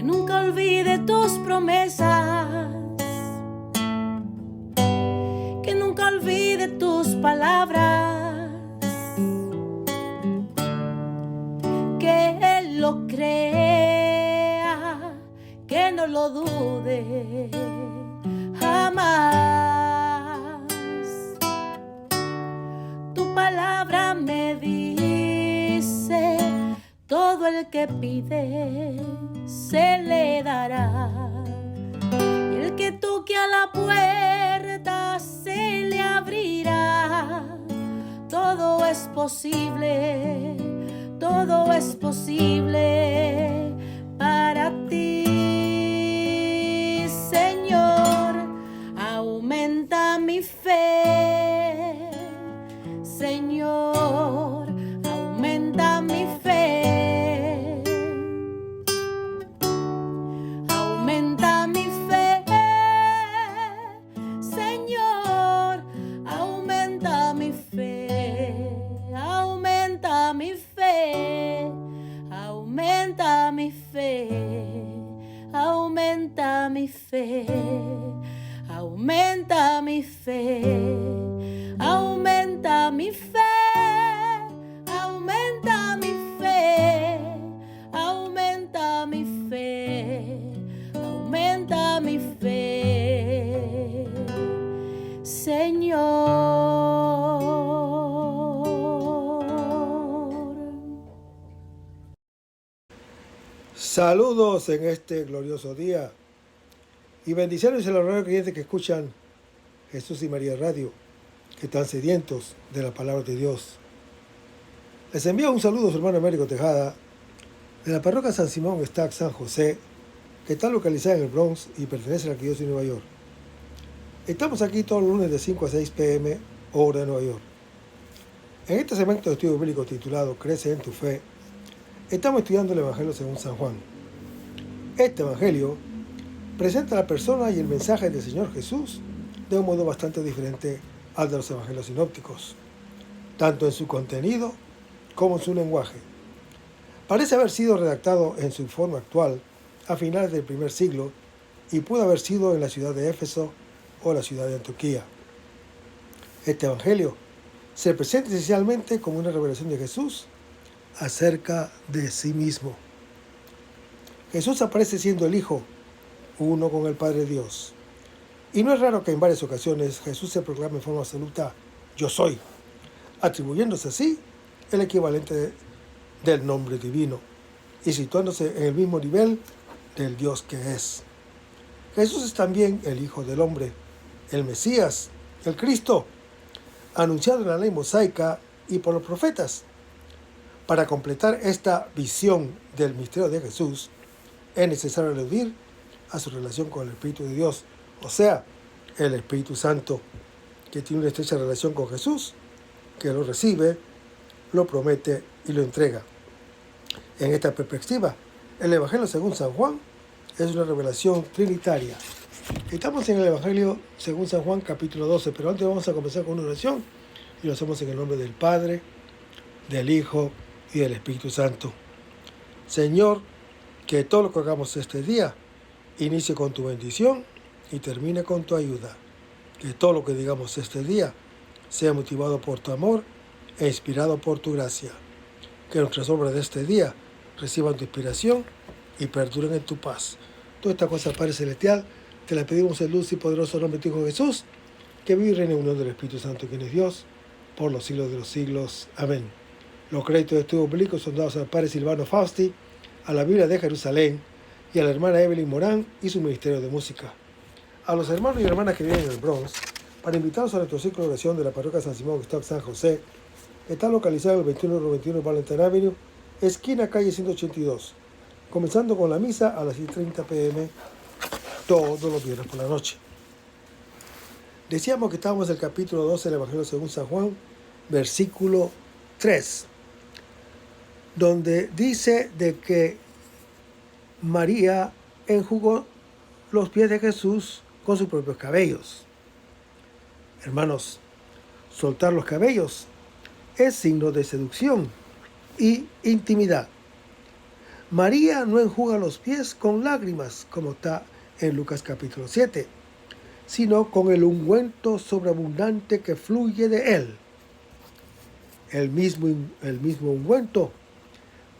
que nunca olvide tus promesas, que nunca olvide tus palabras, que Él lo crea, que no lo dude jamás. Tu palabra me dice: todo el que pide se le dará, y el que toque a la puerta se le abrirá. Todo es posible para ti, Señor. Aumenta mi fe, Señor, aumenta mi fe. Aumenta mi fe, Señor, aumenta mi fe. Aumenta mi fe, aumenta mi fe, aumenta mi fe, aumenta mi fe, aumenta mi fe, aumenta mi fe, aumenta mi fe, aumenta mi fe, Señor. Saludos en este glorioso día y bendiciones a los hermanos creyentes que escuchan Jesús y María Radio, que están sedientos de la palabra de Dios. Les envío un saludo a su hermano Américo Tejada, de la parroquia San Simón Stack San José, que está localizada en el Bronx y pertenece a la Arquidiócesis de Nueva York. Estamos aquí todos los lunes de 5 a 6 p.m. hora de Nueva York. En este segmento de estudio bíblico titulado Crece en tu fe, estamos estudiando el Evangelio según San Juan. Este Evangelio presenta la persona y el mensaje del Señor Jesús de un modo bastante diferente al de los Evangelios sinópticos, tanto en su contenido como en su lenguaje. Parece haber sido redactado en su forma actual a finales del primer siglo y pudo haber sido en la ciudad de Éfeso o la ciudad de Antioquía. Este Evangelio se presenta esencialmente como una revelación de Jesús acerca de sí mismo. Jesús aparece siendo el Hijo, uno con el Padre Dios. Y no es raro que en varias ocasiones Jesús se proclame en forma absoluta: yo soy, atribuyéndose así el equivalente del nombre divino y situándose en el mismo nivel del Dios que es. Jesús es también el Hijo del Hombre, el Mesías, el Cristo, anunciado en la ley mosaica y por los profetas. Para completar esta visión del misterio de Jesús, es necesario aludir a su relación con el Espíritu de Dios, o sea, el Espíritu Santo, que tiene una estrecha relación con Jesús, que lo recibe, lo promete y lo entrega. En esta perspectiva, el Evangelio según San Juan es una revelación trinitaria. Estamos en el Evangelio según San Juan, capítulo 12, pero antes vamos a comenzar con una oración, y lo hacemos en el nombre del Padre, del Hijo y del Espíritu Santo. Señor, que todo lo que hagamos este día inicie con tu bendición y termine con tu ayuda. Que todo lo que digamos este día sea motivado por tu amor e inspirado por tu gracia. Que nuestras obras de este día reciban tu inspiración y perduren en tu paz. Toda esta cosa, Padre Celestial, te la pedimos en luz y poderoso nombre de tu Hijo Jesús, que vive y reina en unión del Espíritu Santo, quien es Dios, por los siglos de los siglos. Amén. Los créditos de estudio bíblico son dados al Padre Silvano Fausti, a la Biblia de Jerusalén y a la hermana Evelyn Morán y su ministerio de música. A los hermanos y hermanas que viven en el Bronx, para invitarlos a nuestro ciclo de oración de la parroquia San Simón Stack San José, que está localizado en el 2121 Valentine Avenue, esquina calle 182, comenzando con la misa a las 6:30 p.m. todos los viernes por la noche. Decíamos que estábamos en el capítulo 12 del Evangelio según San Juan, versículo 3, donde dice de que María enjugó los pies de Jesús con sus propios cabellos. Hermanos, soltar los cabellos es signo de seducción y intimidad. María no enjuga los pies con lágrimas, como está en Lucas capítulo 7, sino con el ungüento sobreabundante que fluye de él. El mismo ungüento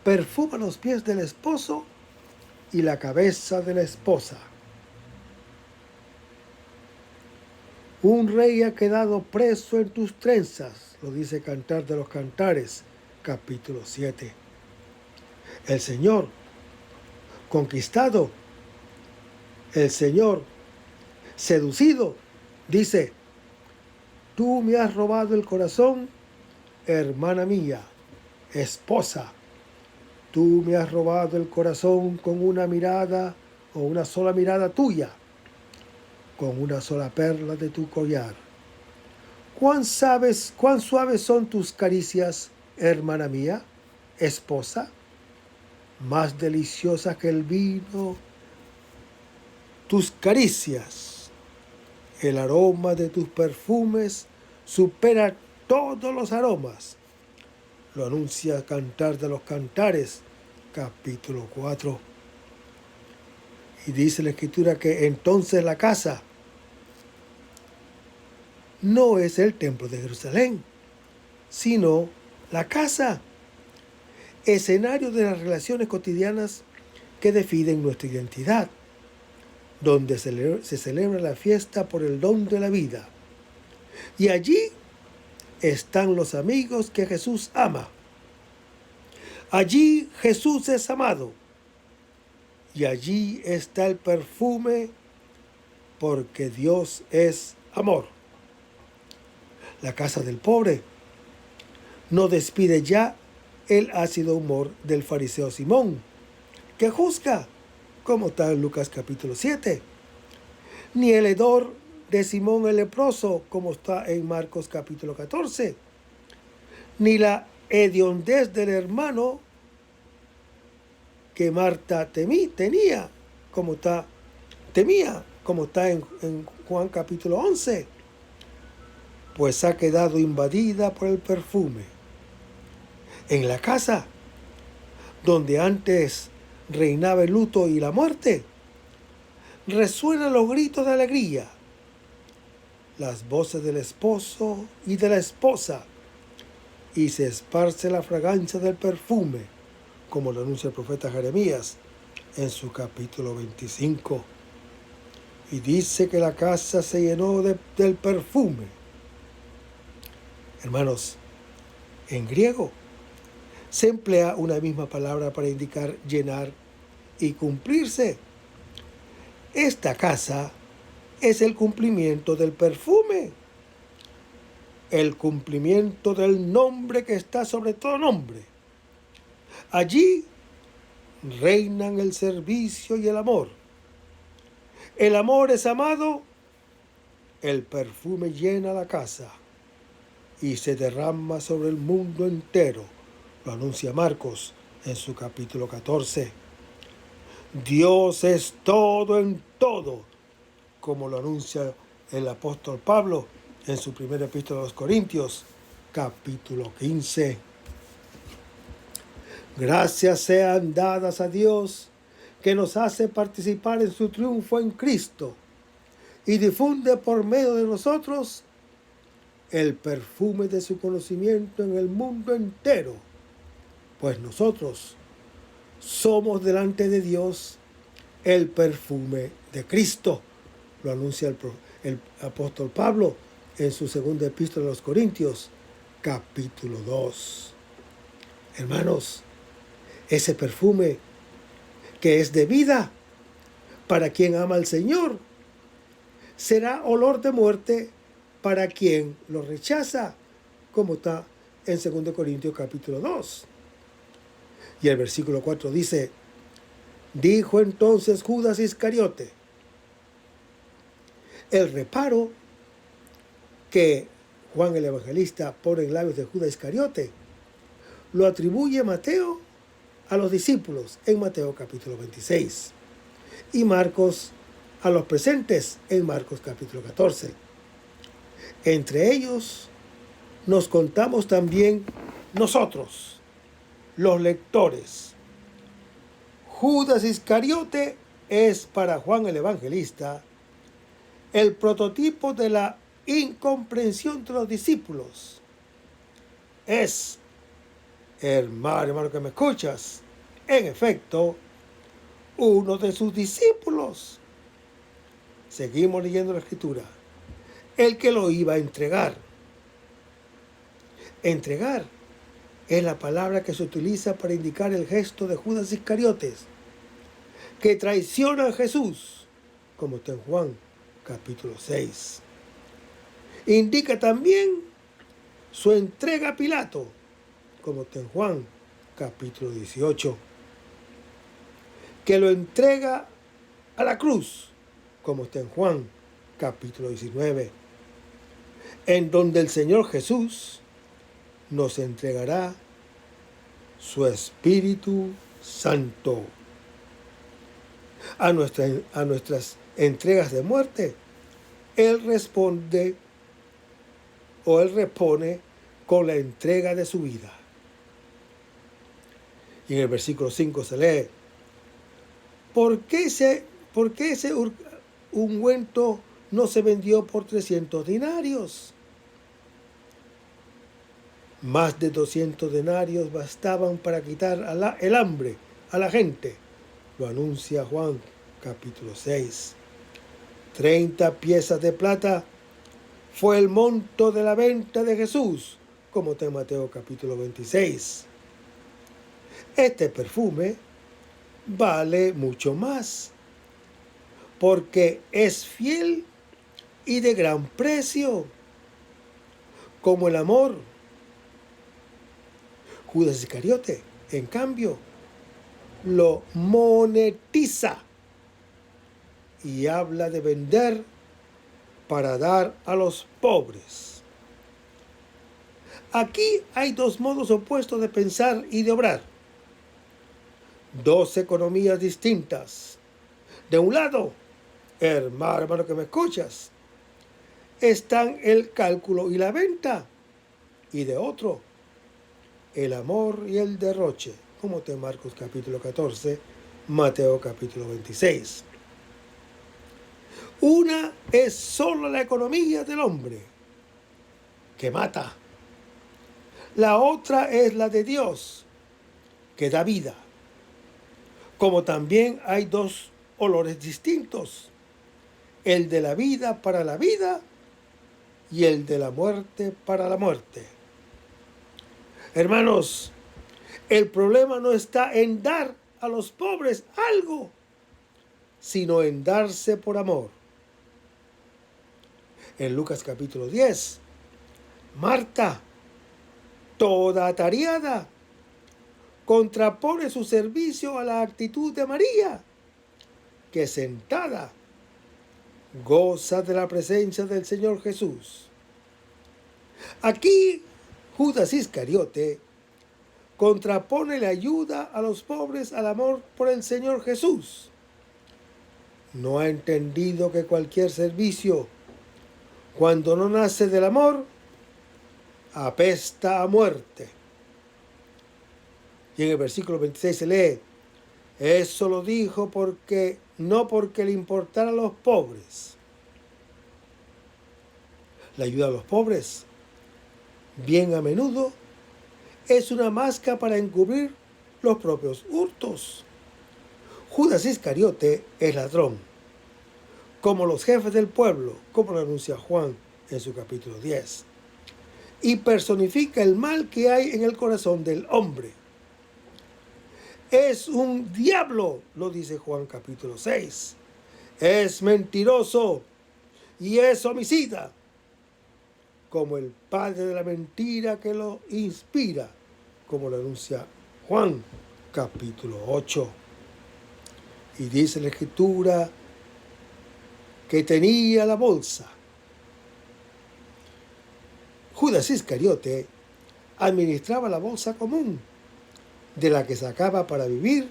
perfuma los pies del esposo y la cabeza de la esposa. Un rey ha quedado preso en tus trenzas, lo dice Cantar de los Cantares, capítulo 7. El Señor, conquistado, el Señor, seducido, dice: tú me has robado el corazón, hermana mía, esposa. Tú me has robado el corazón con una mirada o una sola mirada tuya, con una sola perla de tu collar. Cuán suaves son tus caricias, hermana mía, esposa, más deliciosas que el vino. Tus caricias, el aroma de tus perfumes supera todos los aromas. Lo anuncia Cantar de los Cantares, capítulo 4. Y dice la Escritura que entonces la casa no es el templo de Jerusalén, sino la casa, escenario de las relaciones cotidianas que definen nuestra identidad, donde se celebra la fiesta por el don de la vida. Y allí están los amigos que Jesús ama. Allí Jesús es amado. Y allí está el perfume, porque Dios es amor. La casa del pobre no despide ya el ácido humor del fariseo Simón, que juzga, como está en Lucas capítulo 7, ni el hedor de Simón el leproso, como está en Marcos capítulo 14, ni la hediondez del hermano que Marta temía, como está en Juan capítulo 11, pues ha quedado invadida por el perfume. En la casa, donde antes reinaba el luto y la muerte, resuenan los gritos de alegría, las voces del esposo y de la esposa, y se esparce la fragancia del perfume, como lo anuncia el profeta Jeremías en su capítulo 25. Y dice que la casa se llenó del perfume. Hermanos, en griego se emplea una misma palabra para indicar llenar y cumplirse. Esta casa es el cumplimiento del perfume, el cumplimiento del nombre que está sobre todo nombre. Allí reinan el servicio y el amor. El amor es amado, el perfume llena la casa y se derrama sobre el mundo entero. Lo anuncia Marcos en su capítulo 14. Dios es todo en todo, como lo anuncia el apóstol Pablo en su primera epístola a los Corintios, capítulo 15. Gracias sean dadas a Dios, que nos hace participar en su triunfo en Cristo y difunde por medio de nosotros el perfume de su conocimiento en el mundo entero, pues nosotros somos delante de Dios el perfume de Cristo. Lo anuncia el apóstol Pablo en su segunda epístola a los Corintios, capítulo 2. Hermanos, ese perfume que es de vida para quien ama al Señor, será olor de muerte para quien lo rechaza, como está en 2 Corintios capítulo 2. Y el versículo 4 dice: dijo entonces Judas Iscariote. El reparo que Juan el Evangelista pone en labios de Judas Iscariote lo atribuye Mateo a los discípulos en Mateo capítulo 26 y Marcos a los presentes en Marcos capítulo 14. Entre ellos nos contamos también nosotros, los lectores, Judas Iscariote es para Juan el Evangelista el prototipo de la incomprensión de los discípulos. Es, hermano que me escuchas, en efecto, uno de sus discípulos. Seguimos leyendo la Escritura. El que lo iba a entregar. Entregar es la palabra que se utiliza para indicar el gesto de Judas Iscariotes, que traiciona a Jesús, como está en Juan capítulo 6. Indica también su entrega a Pilato, como está en Juan capítulo 18. Que lo entrega a la cruz, como está en Juan capítulo 19, en donde el Señor Jesús nos entregará su Espíritu Santo. A nuestras entregas de muerte, Él responde o Él repone con la entrega de su vida. Y en el versículo 5 se lee: ¿Por qué ese ungüento no se vendió por 300 denarios? Más de 200 denarios bastaban para quitar el hambre a la gente. Lo anuncia Juan capítulo 6. 30 piezas de plata fue el monto de la venta de Jesús, como está en Mateo capítulo 26. Este perfume vale mucho más, porque es fiel y de gran precio, como el amor. Judas Iscariote, en cambio, lo monetiza y habla de vender para dar a los pobres. Aquí hay dos modos opuestos de pensar y de obrar. Dos economías distintas. De un lado, hermano que me escuchas, están el cálculo y la venta. Y de otro, el amor y el derroche, como está en Marcos capítulo 14, Mateo capítulo 26. Una es solo la economía del hombre, que mata. La otra es la de Dios, que da vida. Como también hay dos olores distintos, el de la vida para la vida y el de la muerte para la muerte. Hermanos, el problema no está en dar a los pobres algo, sino en darse por amor. En Lucas capítulo 10, Marta, toda atareada, contrapone su servicio a la actitud de María, que sentada goza de la presencia del Señor Jesús. Aquí Judas Iscariote contrapone la ayuda a los pobres al amor por el Señor Jesús. No ha entendido que cualquier servicio, cuando no nace del amor, apesta a muerte. Y en el versículo 26 se lee: eso lo dijo no porque le importara a los pobres. La ayuda a los pobres, bien a menudo, es una máscara para encubrir los propios hurtos. Judas Iscariote es ladrón, como los jefes del pueblo, como lo anuncia Juan en su capítulo 10, y personifica el mal que hay en el corazón del hombre. Es un diablo, lo dice Juan capítulo 6. Es mentiroso y es homicida, como el padre de la mentira que lo inspira, como lo anuncia Juan capítulo 8. Y dice la Escritura que tenía la bolsa. Judas Iscariote administraba la bolsa común, de la que sacaba para vivir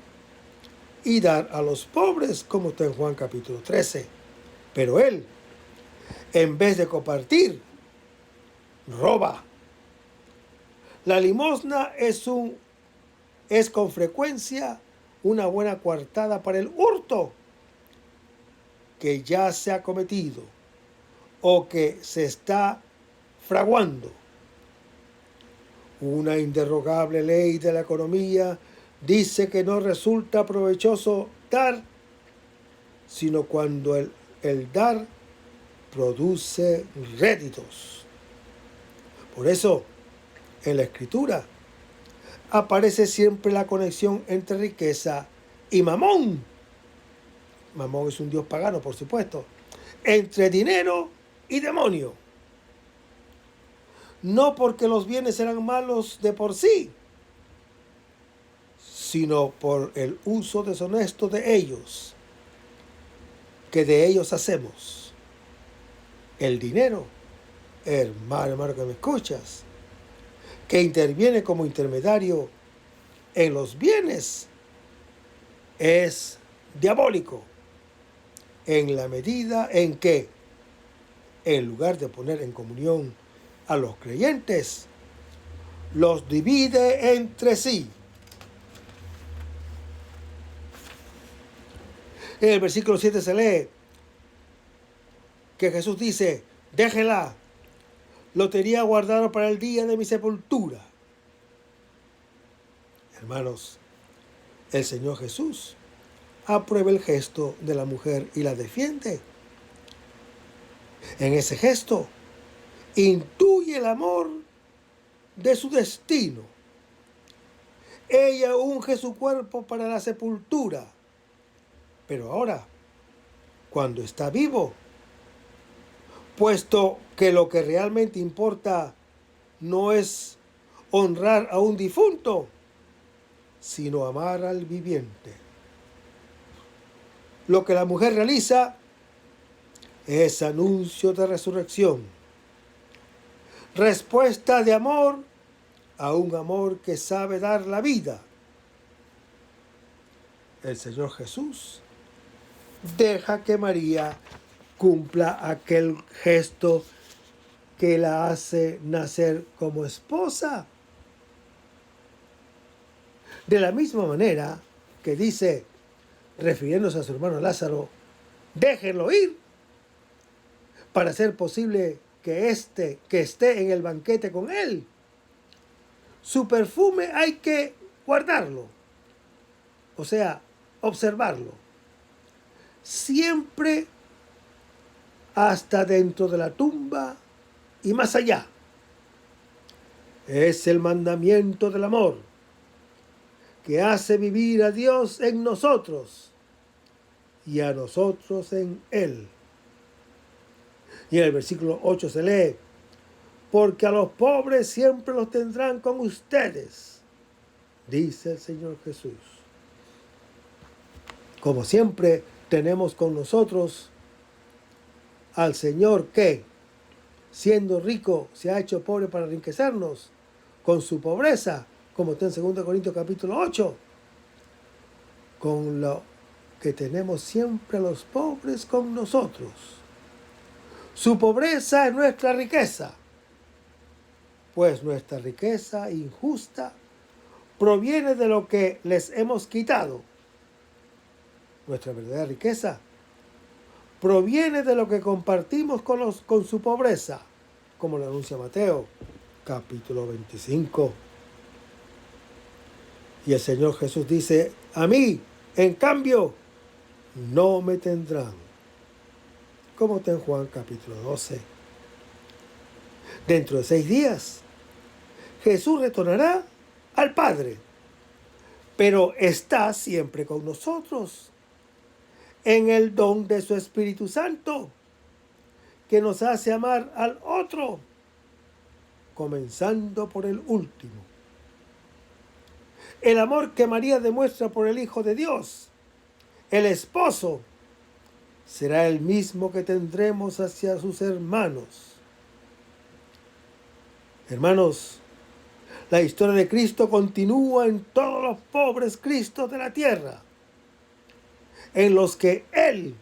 y dar a los pobres, como está en Juan capítulo 13. Pero él, en vez de compartir, roba. La limosna es con frecuencia una buena coartada para el hurto que ya se ha cometido o que se está fraguando. Una inderogable ley de la economía dice que no resulta provechoso dar, sino cuando el dar produce réditos. Por eso, en la Escritura aparece siempre la conexión entre riqueza y mamón. Mamón es un dios pagano, por supuesto. Entre dinero y demonio. No porque los bienes eran malos de por sí, sino por el uso deshonesto de ellos, que de ellos hacemos. El dinero, hermano que me escuchas, que interviene como intermediario en los bienes, es diabólico, en la medida en que, en lugar de poner en comunión a los creyentes, los divide entre sí. En el versículo 7 se lee que Jesús dice: déjela, lo tenía guardado para el día de mi sepultura. Hermanos, el Señor Jesús aprueba el gesto de la mujer y la defiende. En ese gesto intuye el amor de su destino. Ella unge su cuerpo para la sepultura, pero ahora, cuando está vivo, puesto que lo que realmente importa no es honrar a un difunto, sino amar al viviente. Lo que la mujer realiza es anuncio de resurrección, respuesta de amor a un amor que sabe dar la vida. El Señor Jesús deja que María cumpla aquel gesto que la hace nacer como esposa. De la misma manera que dice, refiriéndose a su hermano Lázaro, déjenlo ir, para hacer posible que esté en el banquete con él. Su perfume hay que guardarlo, o sea, observarlo, siempre hasta dentro de la tumba y más allá. Es el mandamiento del amor que hace vivir a Dios en nosotros y a nosotros en Él. Y en el versículo 8 se lee: porque a los pobres siempre los tendrán con ustedes, dice el Señor Jesús. Como siempre, tenemos con nosotros al Señor que, siendo rico, se ha hecho pobre para enriquecernos con su pobreza, como está en 2 Corintios capítulo 8, con lo que tenemos siempre a los pobres con nosotros. Su pobreza es nuestra riqueza, pues nuestra riqueza injusta proviene de lo que les hemos quitado. Nuestra verdadera riqueza proviene de lo que compartimos con su pobreza, como lo anuncia Mateo, capítulo 25. Y el Señor Jesús dice: a mí, en cambio, no me tendrán, como está en Juan capítulo 12. Dentro de 6 días, Jesús retornará al Padre, pero está siempre con nosotros, en el don de su Espíritu Santo, que nos hace amar al otro, comenzando por el último. El amor que María demuestra por el Hijo de Dios, el esposo, será el mismo que tendremos hacia sus hermanos. Hermanos, la historia de Cristo continúa en todos los pobres Cristos de la tierra, en los que Él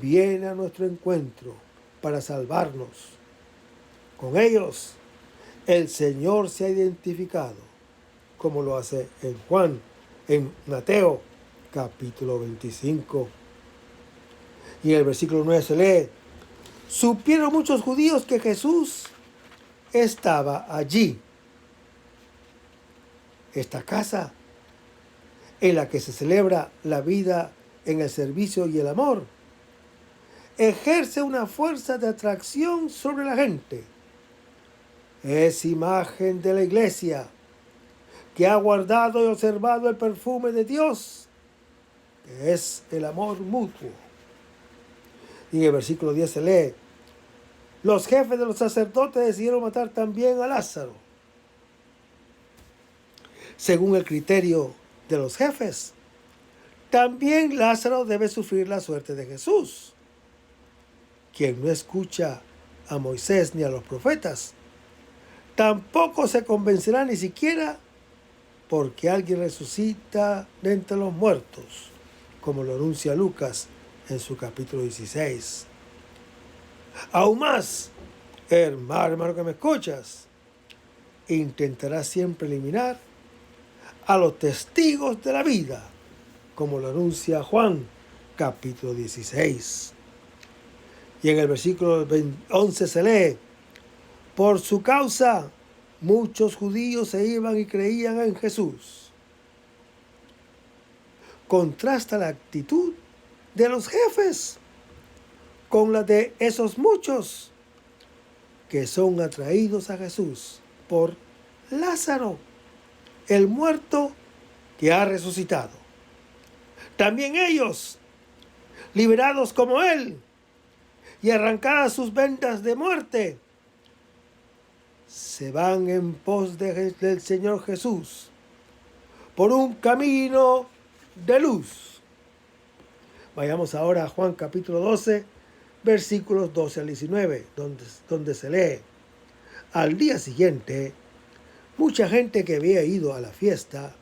viene a nuestro encuentro para salvarnos. Con ellos, el Señor se ha identificado, como lo hace en Juan, en Mateo, capítulo 25. Y en el versículo 9 se lee: supieron muchos judíos que Jesús estaba allí. Esta casa en la que se celebra la vida en el servicio y el amor ejerce una fuerza de atracción sobre la gente. Es imagen de la iglesia que ha guardado y observado el perfume de Dios, que es el amor mutuo. Y en el versículo 10 se lee: los jefes de los sacerdotes decidieron matar también a Lázaro. Según el criterio de los jefes, también Lázaro debe sufrir la suerte de Jesús. Quien no escucha a Moisés ni a los profetas, tampoco se convencerá ni siquiera porque alguien resucita de entre los muertos, como lo anuncia Lucas en su capítulo 16. Aún más, hermano que me escuchas, intentará siempre eliminar a los testigos de la vida, como lo anuncia Juan, capítulo 16. Y en el versículo 11 se lee: por su causa, muchos judíos se iban y creían en Jesús. Contrasta la actitud de los jefes con la de esos muchos que son atraídos a Jesús por Lázaro, el muerto que ha resucitado. También ellos, liberados como él y arrancadas sus vendas de muerte, se van en pos del Señor Jesús por un camino de luz. Vayamos ahora a Juan capítulo 12, versículos 12 al 19, donde se lee: al día siguiente, mucha gente que había ido a la fiesta,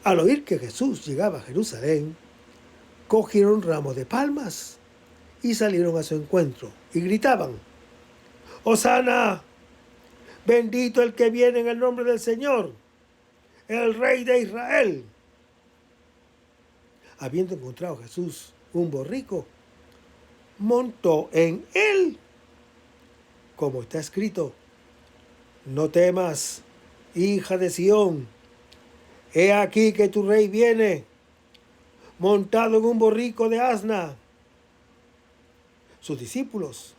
al oír que Jesús llegaba a Jerusalén, cogieron ramos de palmas y salieron a su encuentro y gritaban: ¡Hosana! Bendito el que viene en el nombre del Señor, el Rey de Israel. Habiendo encontrado Jesús un borrico, montó en él, como está escrito: no temas, hija de Sión, he aquí que tu rey viene, montado en un borrico de asna. Sus discípulos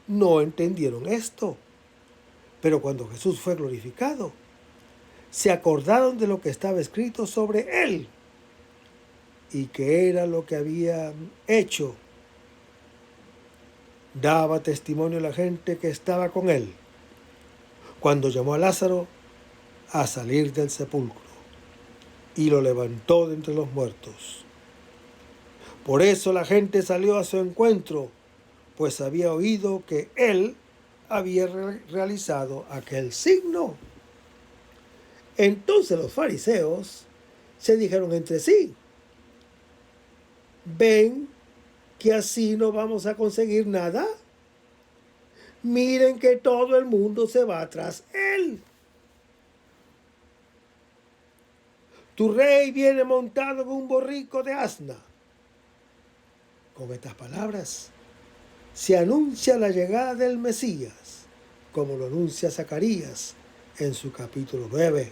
no entendieron esto, pero cuando Jesús fue glorificado, se acordaron de lo que estaba escrito sobre él y que era lo que habían hecho. Daba testimonio a la gente que estaba con él cuando llamó a Lázaro a salir del sepulcro y lo levantó de entre los muertos. Por eso la gente salió a su encuentro, pues había oído que él había realizado aquel signo. Entonces los fariseos se dijeron entre sí: ¿ven que así no vamos a conseguir nada? Miren que todo el mundo se va tras él. Tu rey viene montado en un borrico de asna. Con estas palabras se anuncia la llegada del Mesías, como lo anuncia Zacarías en su capítulo 9.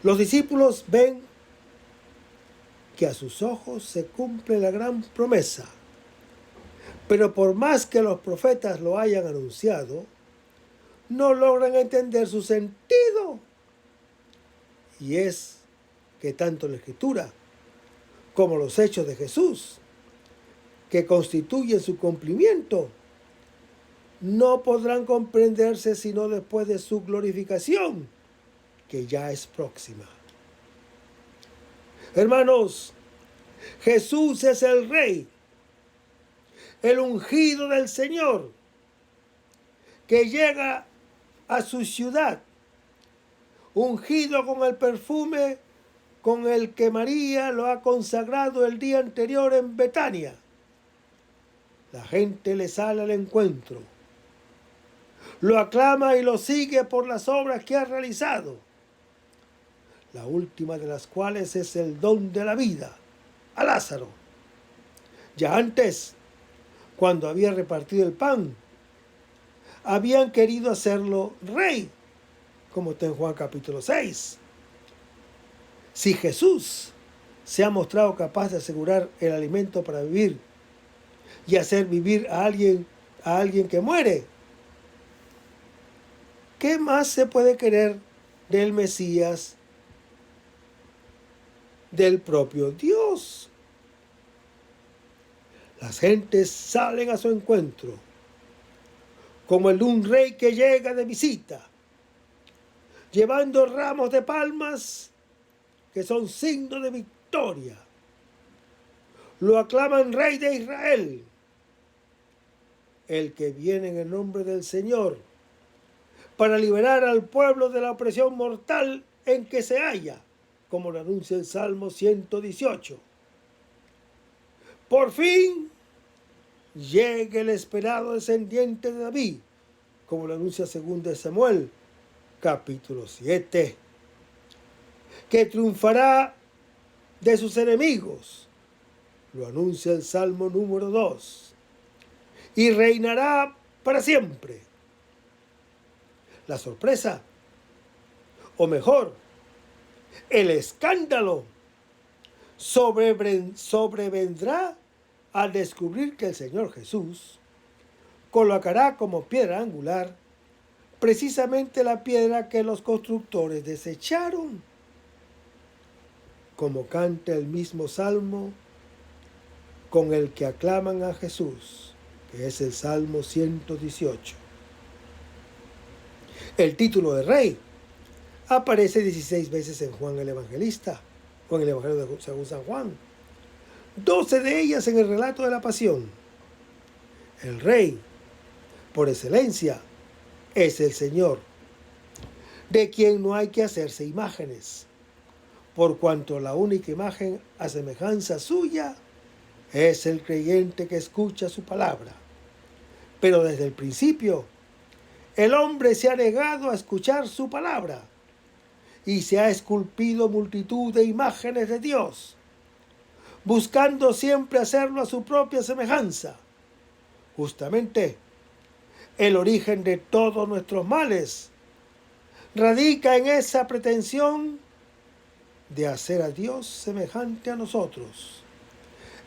Los discípulos ven que a sus ojos se cumple la gran promesa, pero por más que los profetas lo hayan anunciado, no logran entender su sentido. Y es que tanto la Escritura como los hechos de Jesús, que constituyen su cumplimiento, no podrán comprenderse sino después de su glorificación, que ya es próxima. Hermanos, Jesús es el Rey, el ungido del Señor, que llega a su ciudad, ungido con el perfume con el que María lo ha consagrado el día anterior en Betania. La gente le sale al encuentro, lo aclama y lo sigue por las obras que ha realizado. la última de las cuales es el don de la vida a Lázaro. Ya antes, cuando había repartido el pan, habían querido hacerlo rey, como está en Juan capítulo 6. Si Jesús se ha mostrado capaz de asegurar el alimento para vivir y hacer vivir a alguien que muere, ¿qué más se puede querer del Mesías, del propio Dios? Las gentes salen a su encuentro, como el de un rey que llega de visita, llevando ramos de palmas que son signo de victoria. Lo aclaman Rey de Israel, el que viene en el nombre del Señor, para liberar al pueblo de la opresión mortal en que se halla, como lo anuncia el Salmo 118. Por fin llegue el esperado descendiente de David, como lo anuncia 2 Samuel, capítulo 7, que triunfará de sus enemigos, lo anuncia el Salmo número 2, y reinará para siempre. La sorpresa, o mejor, el escándalo, sobrevendrá al descubrir que el Señor Jesús colocará como piedra angular precisamente la piedra que los constructores desecharon, como canta el mismo Salmo con el que aclaman a Jesús, que es el Salmo 118. El título de rey aparece 16 veces en Juan el Evangelista, o en el Evangelio de según San Juan, 12 de ellas en el relato de la pasión. El rey, por excelencia, es el Señor, de quien no hay que hacerse imágenes, por cuanto la única imagen a semejanza suya es el creyente que escucha su palabra. Pero desde el principio, el hombre se ha negado a escuchar su palabra y se ha esculpido multitud de imágenes de Dios, buscando siempre hacerlo a su propia semejanza. Justamente, el origen de todos nuestros males radica en esa pretensión de hacer a Dios semejante a nosotros,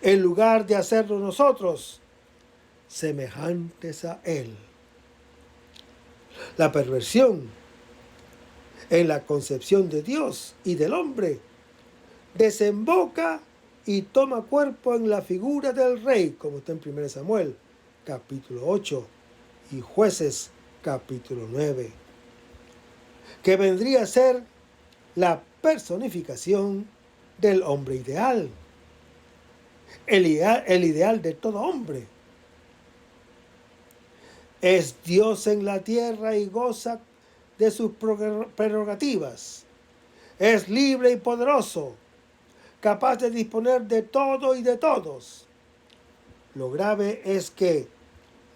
en lugar de hacerlo nosotros semejantes a Él. La perversión en la concepción de Dios y del hombre desemboca y toma cuerpo en la figura del rey, como está en 1 Samuel, capítulo 8, y Jueces, capítulo 9, que vendría a ser la personificación del hombre ideal, el ideal de todo hombre. Es Dios en la tierra y goza de sus prerrogativas. Es libre y poderoso, capaz de disponer de todo y de todos. Lo grave es que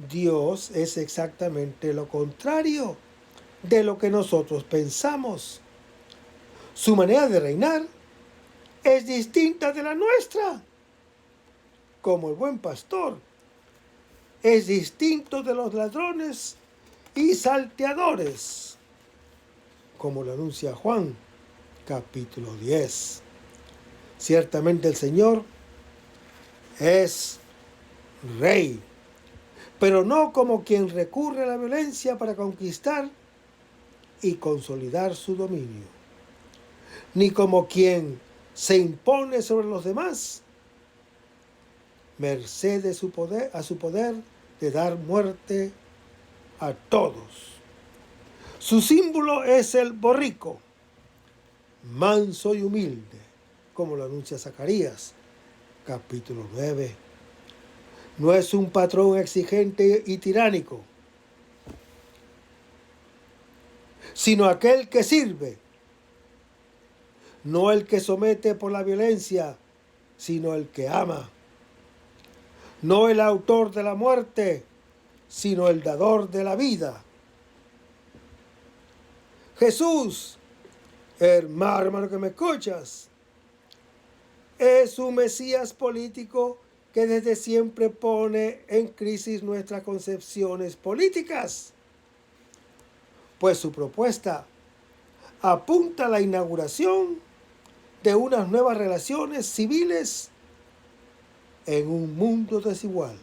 Dios es exactamente lo contrario de lo que nosotros pensamos. Su manera de reinar es distinta de la nuestra. Como el buen pastor es distinto de los ladrones y salteadores, como lo anuncia Juan, capítulo 10. Ciertamente el Señor es rey, pero no como quien recurre a la violencia para conquistar y consolidar su dominio, ni como quien se impone sobre los demás, merced de a su poder de dar muerte a todos. Su símbolo es el borrico, manso y humilde, como lo anuncia Zacarías, capítulo 9. No es un patrón exigente y tiránico, sino aquel que sirve, no el que somete por la violencia, sino el que ama. No el autor de la muerte, sino el dador de la vida. Jesús hermano que me escuchas, es un Mesías político que desde siempre pone en crisis nuestras concepciones políticas, pues su propuesta apunta a la inauguración de unas nuevas relaciones civiles en un mundo desigual,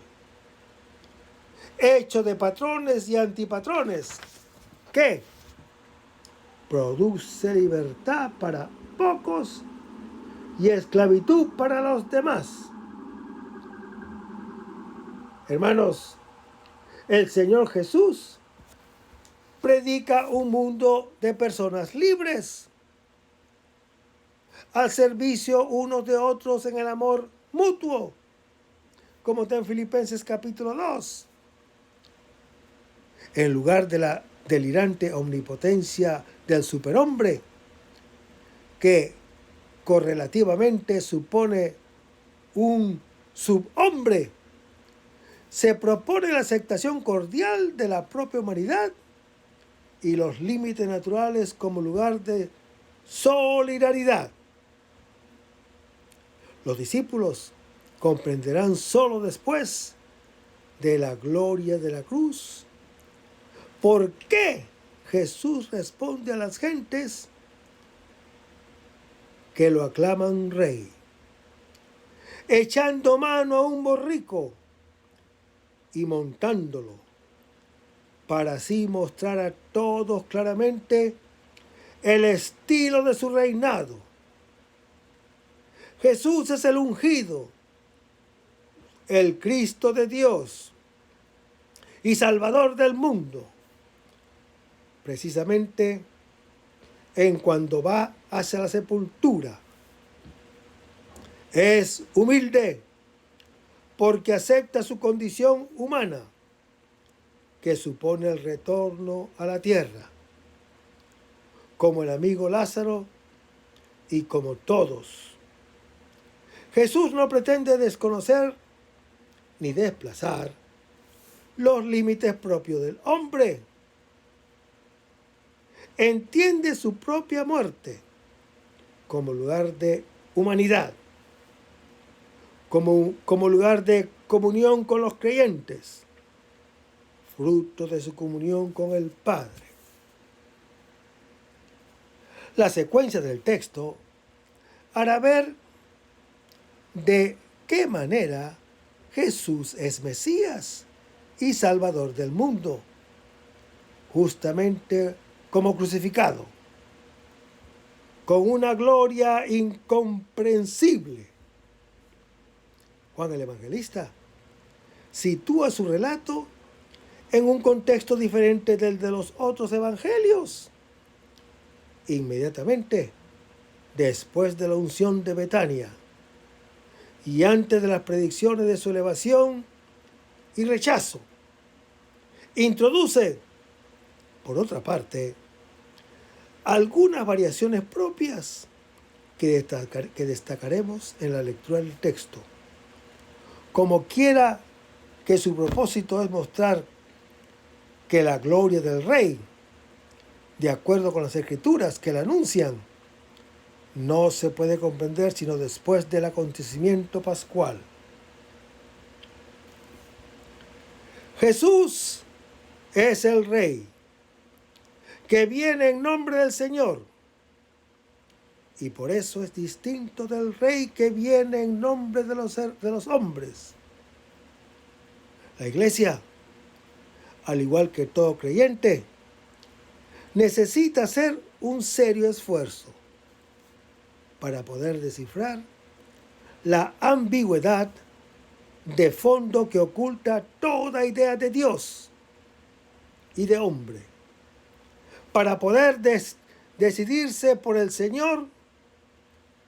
hecho de patrones y antipatrones, que produce libertad para pocos y esclavitud para los demás. Hermanos, el Señor Jesús predica un mundo de personas libres, al servicio unos de otros en el amor mutuo, como está en Filipenses capítulo 2. En lugar de la delirante omnipotencia del superhombre, que correlativamente supone un subhombre, se propone la aceptación cordial de la propia humanidad y los límites naturales como lugar de solidaridad. Los discípulos comprenderán solo después de la gloria de la cruz por qué Jesús responde a las gentes que lo aclaman rey, echando mano a un borrico y montándolo, para así mostrar a todos claramente el estilo de su reinado. Jesús es el ungido, el Cristo de Dios y Salvador del mundo, precisamente en cuando va hacia la sepultura. Es humilde porque acepta su condición humana, que supone el retorno a la tierra, como el amigo Lázaro y como todos. Jesús no pretende desconocer ni desplazar los límites propios del hombre. Entiende su propia muerte como lugar de humanidad, como lugar de comunión con los creyentes, fruto de su comunión con el Padre. La secuencia del texto hará ver de qué manera Jesús es Mesías y Salvador del mundo, justamente como crucificado, con una gloria incomprensible. Juan el Evangelista sitúa su relato en un contexto diferente del de los otros evangelios. Inmediatamente después de la unción de Betania y antes de las predicciones de su elevación y rechazo, introduce, por otra parte, algunas variaciones propias que destacaremos en la lectura del texto. Como quiera que su propósito es mostrar que la gloria del Rey, de acuerdo con las Escrituras que la anuncian, no se puede comprender sino después del acontecimiento pascual. Jesús es el Rey, que viene en nombre del Señor, y por eso es distinto del Rey que viene en nombre de los hombres. La Iglesia, al igual que todo creyente, necesita hacer un serio esfuerzo para poder descifrar la ambigüedad de fondo que oculta toda idea de Dios y de hombre, para poder decidirse por el Señor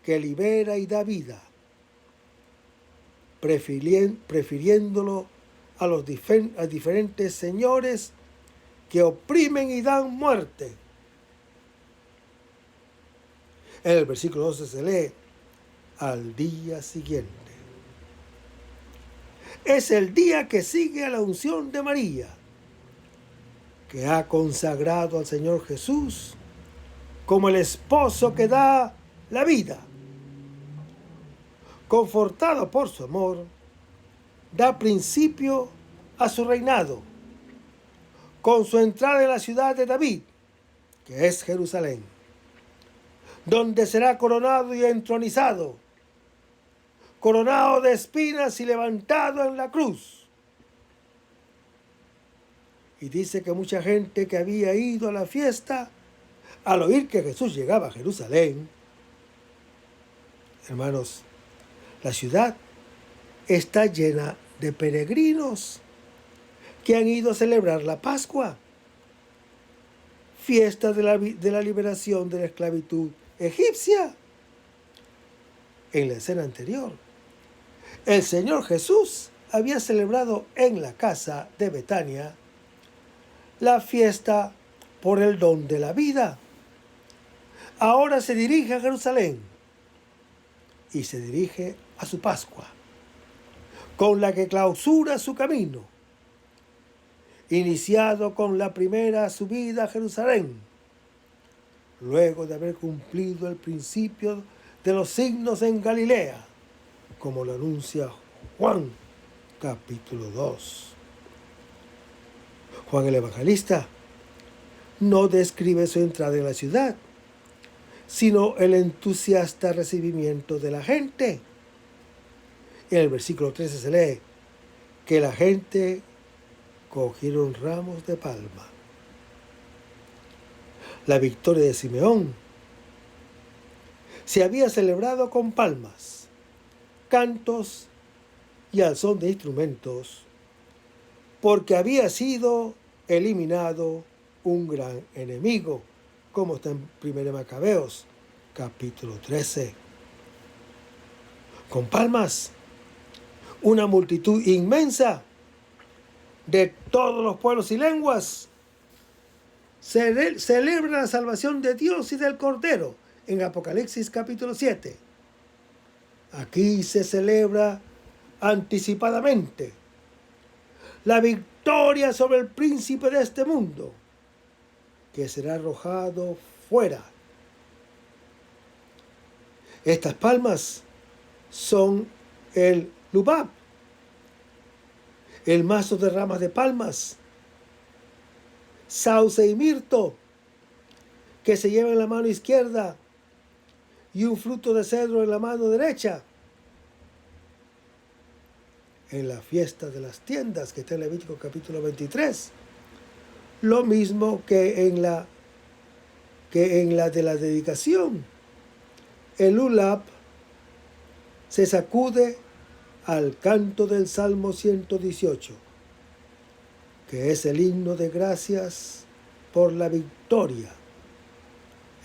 que libera y da vida, prefiriéndolo a los diferentes señores que oprimen y dan muerte. En el versículo 12 se lee: al día siguiente. Es el día que sigue a la unción de María, que ha consagrado al Señor Jesús como el esposo que da la vida. Confortado por su amor, da principio a su reinado, con su entrada en la ciudad de David, que es Jerusalén, donde será coronado y entronizado, coronado de espinas y levantado en la cruz. Y dice que mucha gente que había ido a la fiesta, al oír que Jesús llegaba a Jerusalén, hermanos, la ciudad está llena de peregrinos que han ido a celebrar la Pascua, fiesta de la liberación de la esclavitud egipcia. En la escena anterior, el Señor Jesús había celebrado en la casa de Betania la fiesta por el don de la vida. Ahora se dirige a Jerusalén y se dirige a su Pascua, con la que clausura su camino, iniciado con la primera subida a Jerusalén, luego de haber cumplido el principio de los signos en Galilea, como lo anuncia Juan capítulo 2. Juan el Evangelista no describe su entrada en la ciudad, sino el entusiasta recibimiento de la gente. En el versículo 13 se lee que la gente cogieron ramos de palma. La victoria de Simeón se había celebrado con palmas, cantos y al son de instrumentos, porque había sido eliminado un gran enemigo, como está en 1 Macabeos, capítulo 13. Con palmas, una multitud inmensa de todos los pueblos y lenguas celebra la salvación de Dios y del Cordero en Apocalipsis capítulo 7. Aquí se celebra anticipadamente la victoria sobre el príncipe de este mundo, que será arrojado fuera. Estas palmas son el lubab, el mazo de ramas de palmas, sauce y mirto, que se lleva en la mano izquierda, y un fruto de cedro en la mano derecha. En la fiesta de las tiendas, que está en Levítico capítulo 23, lo mismo que en la de la dedicación. El ulab se sacude al canto del Salmo 118, que es el himno de gracias por la victoria.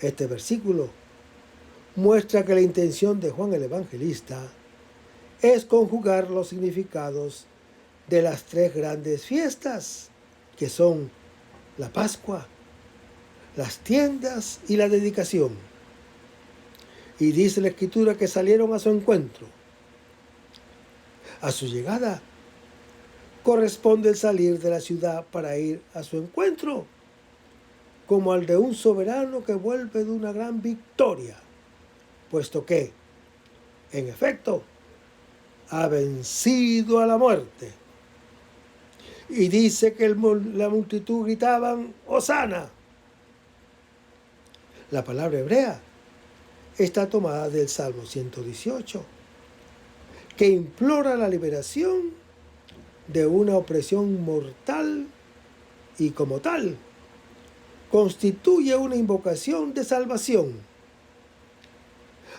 Este versículo muestra que la intención de Juan el Evangelista es conjugar los significados de las tres grandes fiestas, que son la Pascua, las tiendas y la dedicación. Y dice la Escritura que salieron a su encuentro. A su llegada corresponde el salir de la ciudad para ir a su encuentro, como al de un soberano que vuelve de una gran victoria, puesto que, en efecto, ha vencido a la muerte. Y dice que la multitud gritaban, ¡Hosana! La palabra hebrea está tomada del Salmo 118, que implora la liberación de una opresión mortal y como tal constituye una invocación de salvación.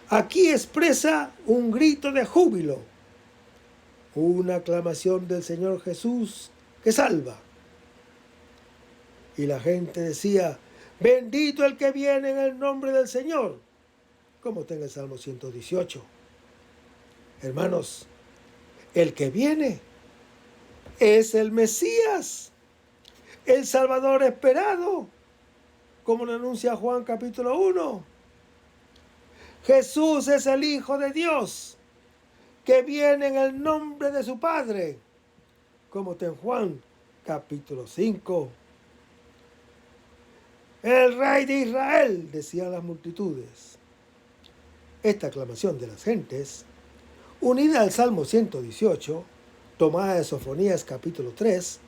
Aquí expresa un grito de júbilo, una aclamación del Señor Jesús que salva. Y la gente decía, bendito el que viene en el nombre del Señor, como está en el Salmo 118. Hermanos, el que viene es el Mesías, el Salvador esperado, como lo anuncia Juan capítulo 1. Jesús es el Hijo de Dios, que viene en el nombre de su Padre, como está en Juan capítulo 5. el Rey de Israel, decían las multitudes. Esta aclamación de las gentes, unida al Salmo 118, tomada de Sofonías capítulo 3,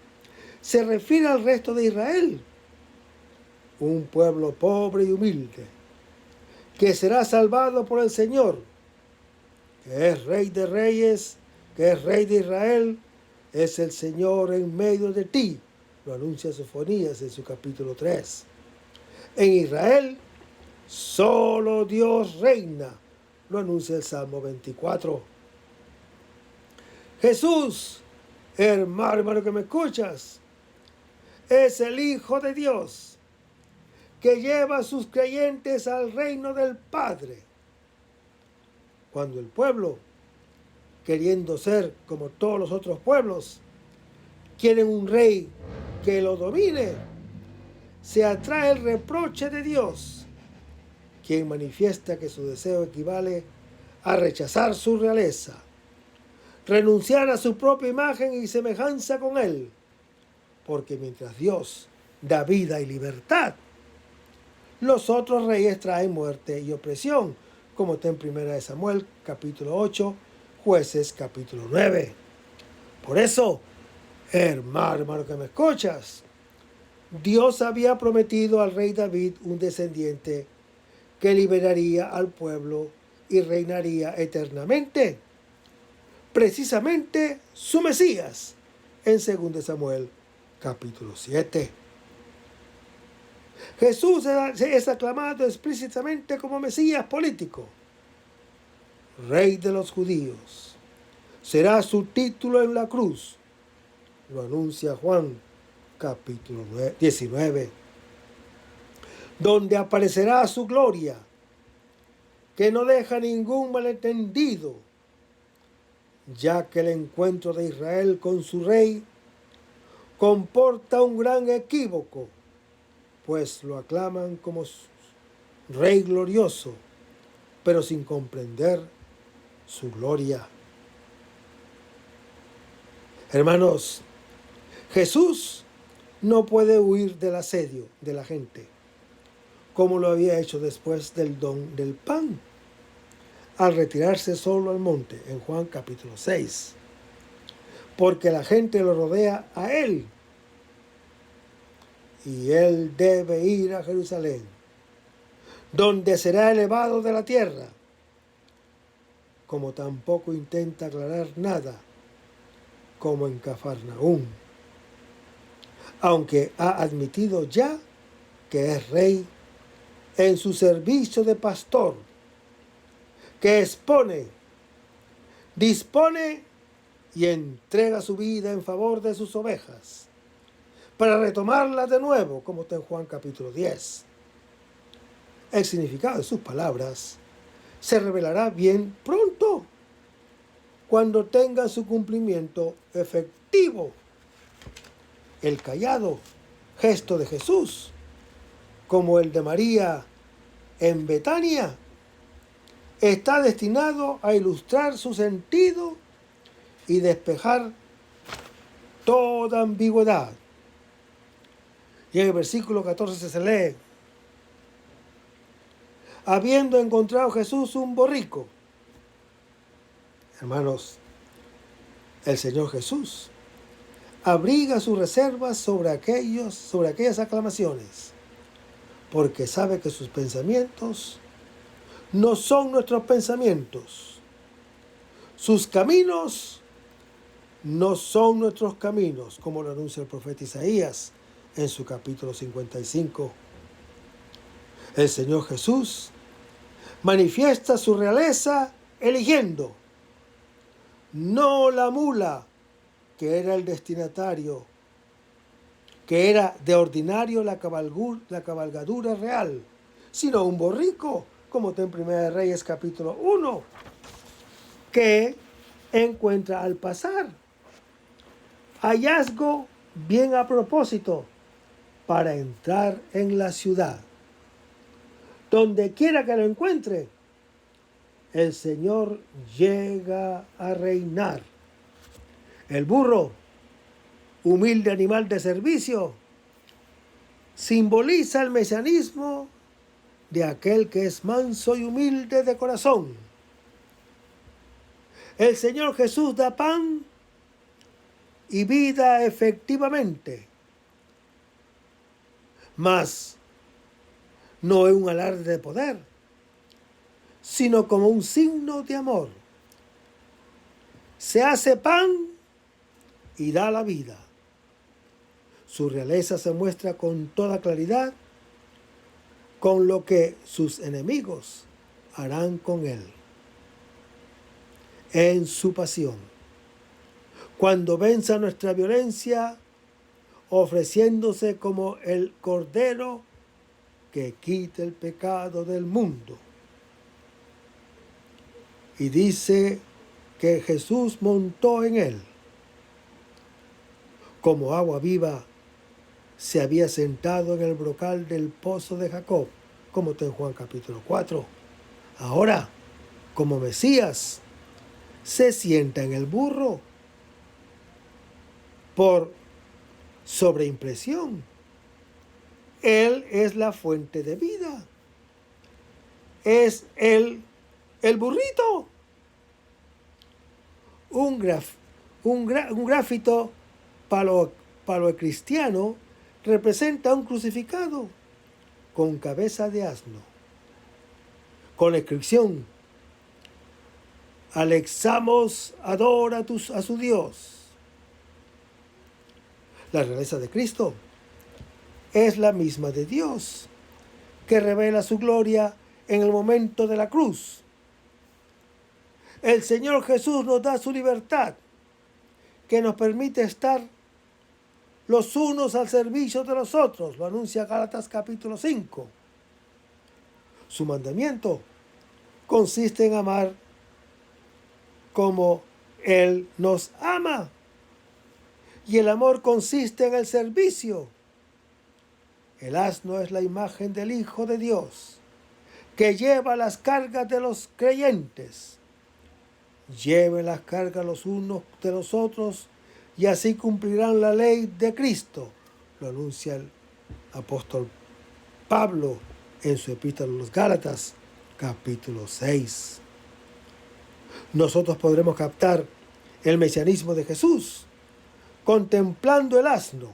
se refiere al resto de Israel, un pueblo pobre y humilde, que será salvado por el Señor, que es Rey de Reyes, que es Rey de Israel, es el Señor en medio de ti, lo anuncia Sofonías en su capítulo 3. En Israel, solo Dios reina, lo anuncia el Salmo 24. Jesús, hermano que me escuchas, es el Hijo de Dios, que lleva a sus creyentes al reino del Padre. Cuando el pueblo, queriendo ser como todos los otros pueblos, quieren un rey que lo domine, se atrae el reproche de Dios, quien manifiesta que su deseo equivale a rechazar su realeza, renunciar a su propia imagen y semejanza con Él, porque mientras Dios da vida y libertad, los otros reyes traen muerte y opresión, como está en 1 Samuel capítulo 8, Jueces capítulo 9. Por eso, hermano que me escuchas, Dios había prometido al rey David un descendiente que liberaría al pueblo y reinaría eternamente. Precisamente su Mesías, en 2 Samuel capítulo 7. Jesús es aclamado explícitamente como Mesías político, Rey de los judíos. Será su título en la cruz, lo anuncia Juan capítulo 19, donde aparecerá su gloria, que no deja ningún malentendido, ya que el encuentro de Israel con su rey comporta un gran equívoco, pues lo aclaman como rey glorioso, pero sin comprender su gloria. Hermanos, Jesús no puede huir del asedio de la gente, como lo había hecho después del don del pan, al retirarse solo al monte, en Juan capítulo 6, porque la gente lo rodea a él, y él debe ir a Jerusalén, donde será elevado de la tierra, como tampoco intenta aclarar nada, como en Cafarnaúm, aunque ha admitido ya que es rey en su servicio de pastor, que expone, dispone y entrega su vida en favor de sus ovejas, para retomarlas de nuevo, como está en Juan capítulo 10. El significado de sus palabras se revelará bien pronto, cuando tenga su cumplimiento efectivo. El callado gesto de Jesús, como el de María en Betania, está destinado a ilustrar su sentido y despejar toda ambigüedad. Y en el versículo 14 se lee: habiendo encontrado Jesús un borrico. Hermanos, el Señor Jesús abriga sus reservas sobre aquellas aclamaciones, porque sabe que sus pensamientos no son nuestros pensamientos. Sus caminos no son nuestros caminos, como lo anuncia el profeta Isaías en su capítulo 55. El Señor Jesús manifiesta su realeza eligiendo no la mula, que era el destinatario, que era de ordinario la cabalgadura real, sino un borrico, como está en 1 Reyes capítulo 1, que encuentra al pasar. Hallazgo bien a propósito para entrar en la ciudad. Donde quiera que lo encuentre, el Señor llega a reinar. El burro, humilde animal de servicio, simboliza el mesianismo de aquel que es manso y humilde de corazón. El Señor Jesús da pan y vida efectivamente, mas no es un alarde de poder, sino como un signo de amor. Se hace pan y da la vida. Su realeza se muestra con toda claridad con lo que sus enemigos harán con él en su pasión, cuando venza nuestra violencia, ofreciéndose como el Cordero que quita el pecado del mundo. Y dice que Jesús montó en él. Como agua viva, se había sentado en el brocal del pozo de Jacob, como está en Juan capítulo 4. Ahora, como Mesías, se sienta en el burro por sobreimpresión. Él es la fuente de vida. Es el burrito. Un grafito paleocristiano representa un crucificado con cabeza de asno, con la inscripción: Alexamos adora a su Dios. La realeza de Cristo es la misma de Dios, que revela su gloria en el momento de la cruz. El Señor Jesús nos da su libertad, que nos permite estar los unos al servicio de los otros, lo anuncia Gálatas capítulo 5. Su mandamiento consiste en amar como Él nos ama. Y el amor consiste en el servicio. El asno es la imagen del Hijo de Dios, que lleva las cargas de los creyentes. Lleven las cargas los unos de los otros y así cumplirán la ley de Cristo, lo anuncia el apóstol Pablo en su epístola a los Gálatas, capítulo 6. Nosotros podremos captar el mesianismo de Jesús contemplando el asno,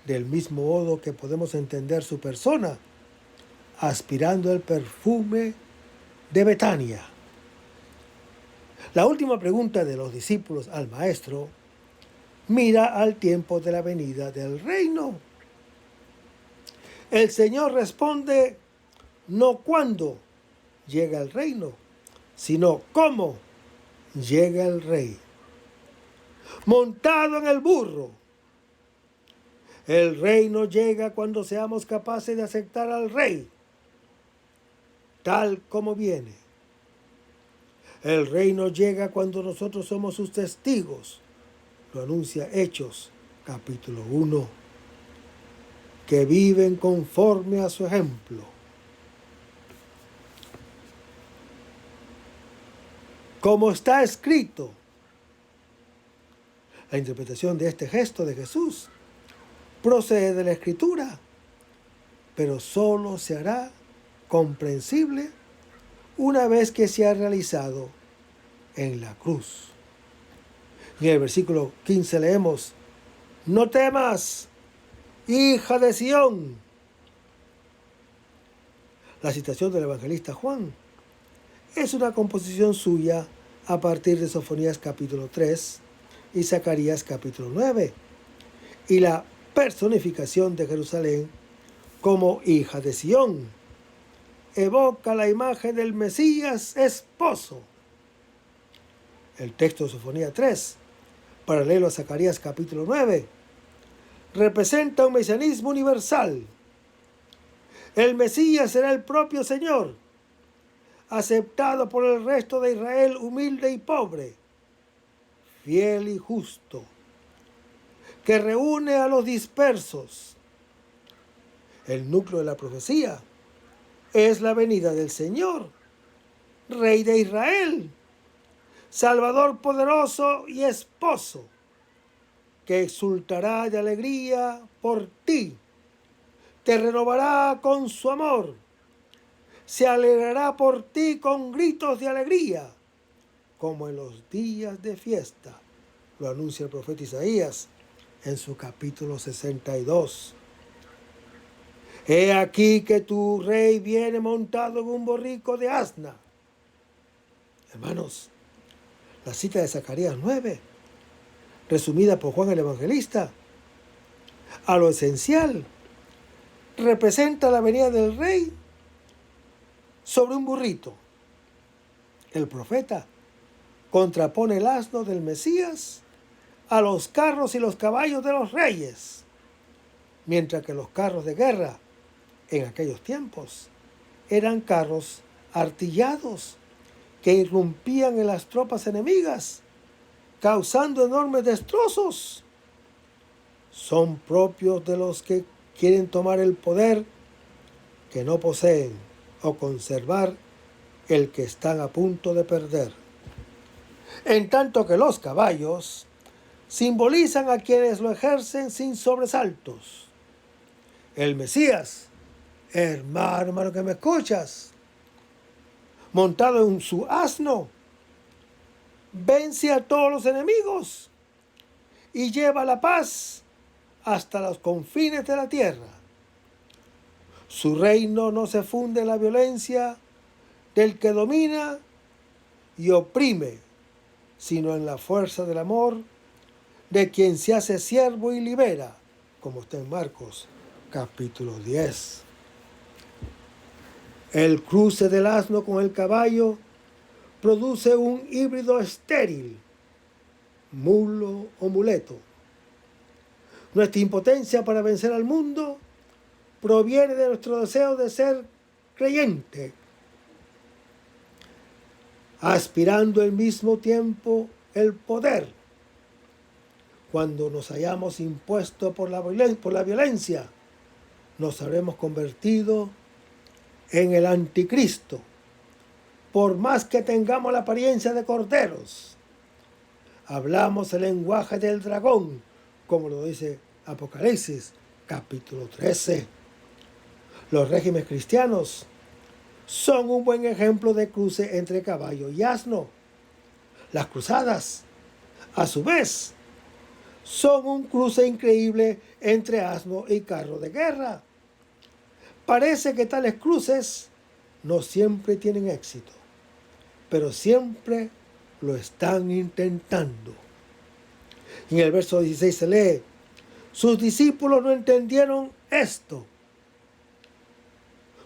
del mismo modo que podemos entender su persona aspirando el perfume de Betania. La última pregunta de los discípulos al Maestro mira al tiempo de la venida del reino. El Señor responde no cuándo llega el reino, sino cómo llega el rey. Montado en el burro. El reino llega cuando seamos capaces de aceptar al rey, tal como viene. El reino llega cuando nosotros somos sus testigos, lo anuncia Hechos, capítulo 1, que viven conforme a su ejemplo. Como está escrito, la interpretación de este gesto de Jesús procede de la Escritura, pero solo se hará comprensible una vez que se ha realizado en la cruz. En el versículo 15 leemos: no temas, hija de Sión. La citación del evangelista Juan es una composición suya a partir de Sofonías capítulo 3 y Zacarías capítulo 9, y la personificación de Jerusalén como hija de Sión evoca la imagen del Mesías esposo. El texto de Sofonía 3, paralelo a Zacarías capítulo 9, representa un mesianismo universal. El Mesías será el propio Señor, aceptado por el resto de Israel humilde y pobre, fiel y justo, que reúne a los dispersos. El núcleo de la profecía es la venida del Señor, Rey de Israel, Salvador poderoso y esposo, que exultará de alegría por ti te renovará con su amor, se alegrará por ti con gritos de alegría, como en los días de fiesta, lo anuncia el profeta Isaías en su capítulo 62. He aquí que tu rey viene montado en un borrico de asna. Hermanos, la cita de Zacarías 9, resumida por Juan el Evangelista, a lo esencial, representa la venida del rey sobre un burrito. El profeta contrapone el asno del Mesías a los carros y los caballos de los reyes, mientras que los carros de guerra en aquellos tiempos eran carros artillados que irrumpían en las tropas enemigas, causando enormes destrozos. Son propios de los que quieren tomar el poder que no poseen o conservar el que están a punto de perder. En tanto que los caballos simbolizan a quienes lo ejercen sin sobresaltos. El Mesías, hermano que me escuchas, montado en su asno, vence a todos los enemigos y lleva la paz hasta los confines de la tierra. Su reino no se funde en la violencia del que domina y oprime, sino en la fuerza del amor de quien se hace siervo y libera, como está en Marcos capítulo 10. El cruce del asno con el caballo produce un híbrido estéril, mulo o muleto. Nuestra impotencia para vencer al mundo proviene de nuestro deseo de ser creyente, aspirando al mismo tiempo el poder. Cuando nos hayamos impuesto por la violencia, nos habremos convertido en el anticristo, por más que tengamos la apariencia de corderos. Hablamos el lenguaje del dragón, como lo dice Apocalipsis capítulo 13. Los regímenes cristianos son un buen ejemplo de cruce entre caballo y asno. Las cruzadas, a su vez, son un cruce increíble entre asno y carro de guerra. Parece que tales cruces no siempre tienen éxito, pero siempre lo están intentando. En el verso 16 se lee: sus discípulos no entendieron esto.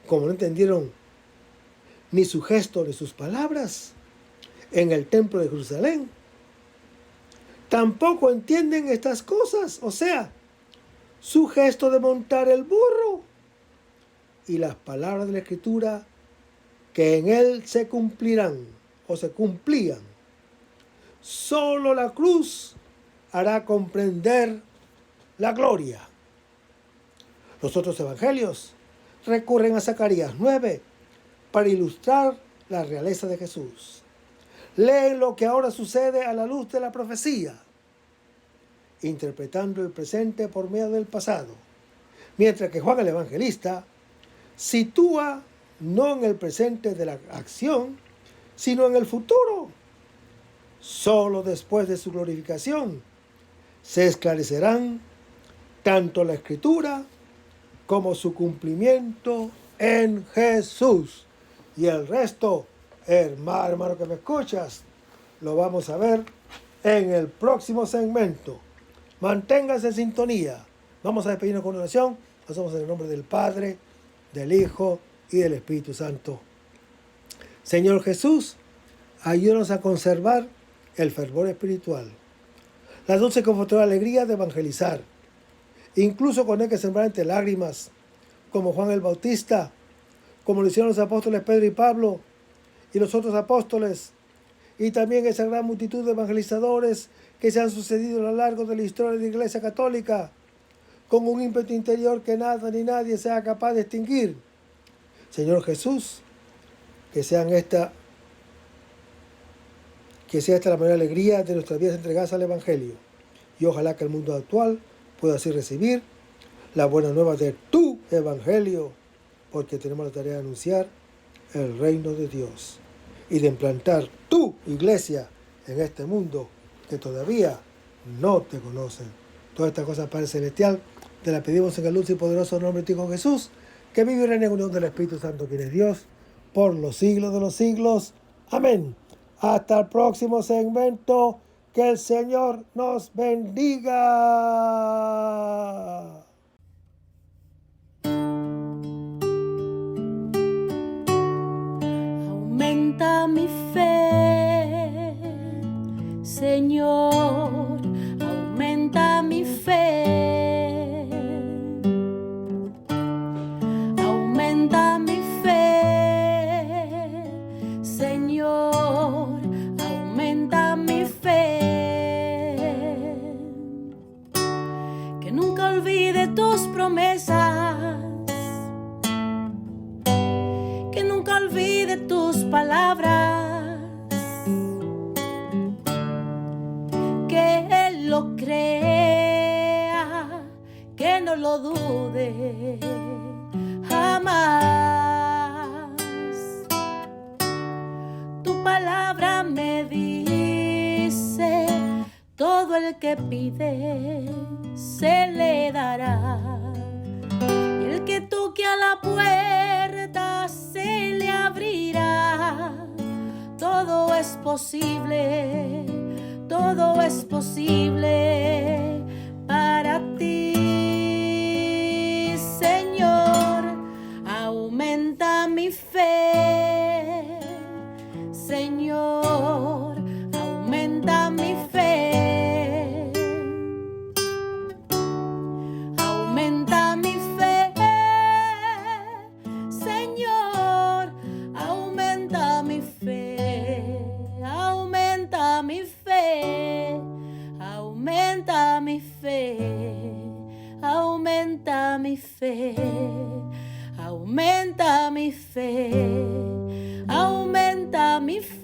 Como no entendieron ni su gesto ni sus palabras en el templo de Jerusalén, tampoco entienden estas cosas, o sea, su gesto de montar el burro y las palabras de la Escritura que en él se cumplirán o se cumplían. Solo la cruz hará comprender la gloria. Los otros evangelios recurren a Zacarías 9 para ilustrar la realeza de Jesús. Leen lo que ahora sucede a la luz de la profecía, interpretando el presente por medio del pasado, mientras que Juan el Evangelista sitúa no en el presente de la acción, sino en el futuro. Solo después de su glorificación se esclarecerán tanto la Escritura como su cumplimiento en Jesús. Y el resto, hermano que me escuchas, lo vamos a ver en el próximo segmento. Manténgase en sintonía. Vamos a despedirnos con oración. Hacemos en el nombre del Padre, del Hijo y del Espíritu Santo. Señor Jesús, ayúdanos a conservar el fervor espiritual, la dulce y confortadora alegría de evangelizar, incluso cuando hay que sembrar entre lágrimas, como Juan el Bautista, como lo hicieron los apóstoles Pedro y Pablo y los otros apóstoles, y también esa gran multitud de evangelizadores que se han sucedido a lo largo de la historia de la Iglesia Católica, con un ímpetu interior que nada ni nadie sea capaz de extinguir. Señor Jesús, que sea esta la mayor alegría de nuestras vidas entregadas al Evangelio. Y ojalá que el mundo actual pueda así recibir la buena nueva de tu evangelio, porque tenemos la tarea de anunciar el reino de Dios y de implantar tu iglesia en este mundo que todavía no te conocen. Todas estas cosas, Padre Celestial, te las pedimos en el dulce y poderoso nombre de ti con Jesús, que vive y reina en unión del Espíritu Santo, quien es Dios, por los siglos de los siglos. Amén. Hasta el próximo segmento. Que el Señor nos bendiga. Aumenta mi fe, Señor, aumenta mi fe. Aumenta mi fe, Señor, aumenta mi fe. Que nunca olvide tus promesas, que nunca olvide tus palabras, que Él lo crea, que no lo dude jamás. Tu palabra me dice, todo el que pide se le dará, y el que toque a la puerta se le abrirá. Todo es posible, todo es posible para ti, Señor. Aumenta mi fe, Señor, aumenta mi fe. Aumenta mi fe, Señor, aumenta mi fe. Aumenta mi fe, aumenta mi fe. Aumenta mi fe, aumenta mi fe. Aumenta mi fe.